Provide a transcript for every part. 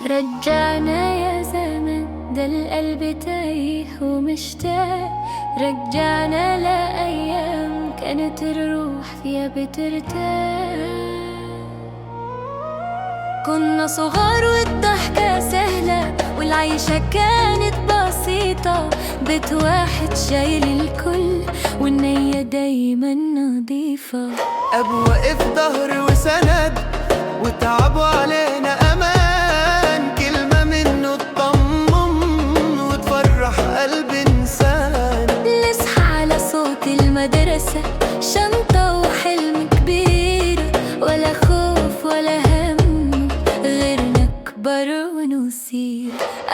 رجعنا يا زمن، ده القلب تايه ومشتاق. رجعنا لأيام كانت الروح فيها بترتاح. كنا صغار والضحكة سهلة والعيشة كانت بسيطة. بيت واحد شايل الكل والنية دايما نظيفة. أب وقف ظهر وسند وتعبوا علينا أمان. كلمة منه تطمن وتفرح قلب إنسان. نصحى على صوت المدرسة، شنطة وحلم كبير، ولا خوف ولا هم غير نكبر ونسير.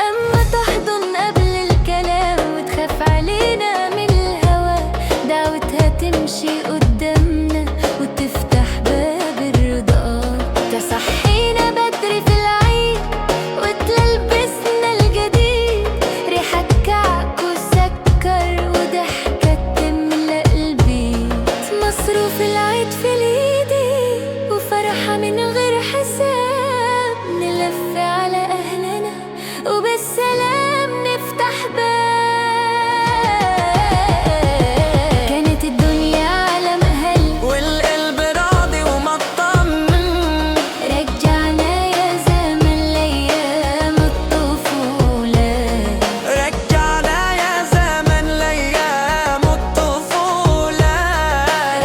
أما تحضن قبل الكلام وتخاف علينا من الهوى، دعوتها تمشي قدامنا وتفتح باب الرضا. تصحينا بدري في العيد وتلبسنا الجديد، ريحة كعك وسكر وضحكة تملأ البيت. مصروف العيد في الإيدي وفرحة من غير حساب، نلف على أهلنا وبالسلام نفتح باب. كانت الدنيا عالم هل والقلب راضي ومطمن. رجعنا يا زمن لأيام الطفولة. رجعنا يا زمن لأيام الطفولة.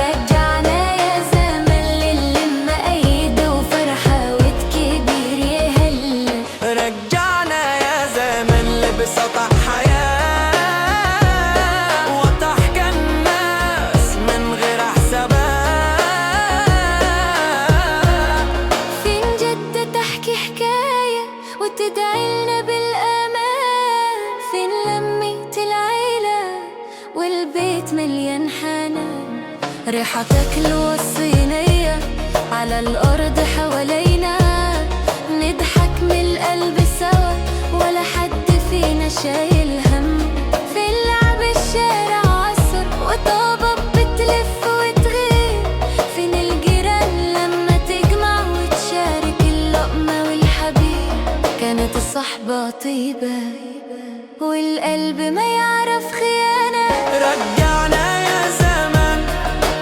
رجعنا يا زمن للمة أيدة وفرحة وتكبير يا هلا. رجعنا يا زمن لبسطة حياة وضحك الناس من غير حسابات. فين جدة تحكي حكاية وتدعيلنا بالأمان؟ فين لمة العيلة والبيت مليان حنان؟ ريحتك الوصينية على الأرض حوالينا، نضحك من القلب سوا ولا حد فينا شايل هم. في لعب الشارع عصر وطابة بتلف وتغير، فين الجيران لما تجمع وتشارك اللقمة والحبيب؟ كانت الصحبة طيبة والقلب ما يعرف خيانة. رجعنا يا زمن،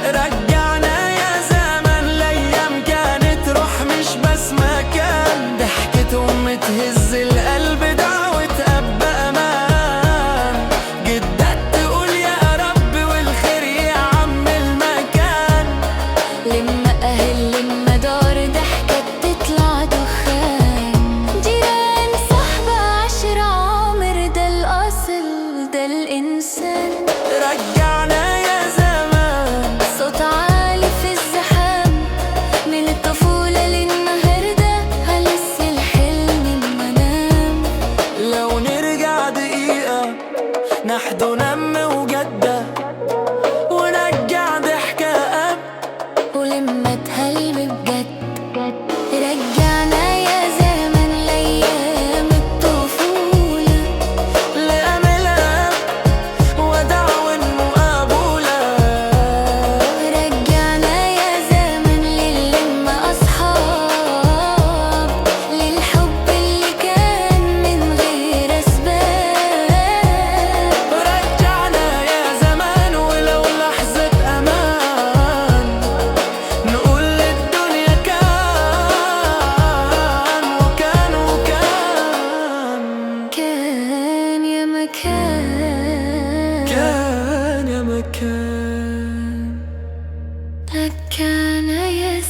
رجعنا يا زمن لأيام كانت روح مش بس مكان. ضحكتهم تهز القلب، دعوة أب أمان. جدك تقول يا رب والخير يعم المكان. لما أهل لما دار ضحكة تطلع دخان. جيران صحبة عشرة عمر، ده الأصل ده الإنسان. رجعنا يا زمان، صوت عالي في الزحام، من الطفولة للنهاردة هلس الحلم المنام. لو نرجع دقيقة نحضن أم وجدة ونرجع ضحكة أب ولما تهلم بجد. رجعنا يا زمن لأيام الطفولة. لأملها ودعوة مقابولة. رجعنا يا زمن للمة أصحاب، للحب اللي كان من غير أسباب. رجعنا يا زمان ولو لحظة أمان، نقول للدنيا كان وكان وكان. كان يا مكان، كان يا مكان. رجعنا يا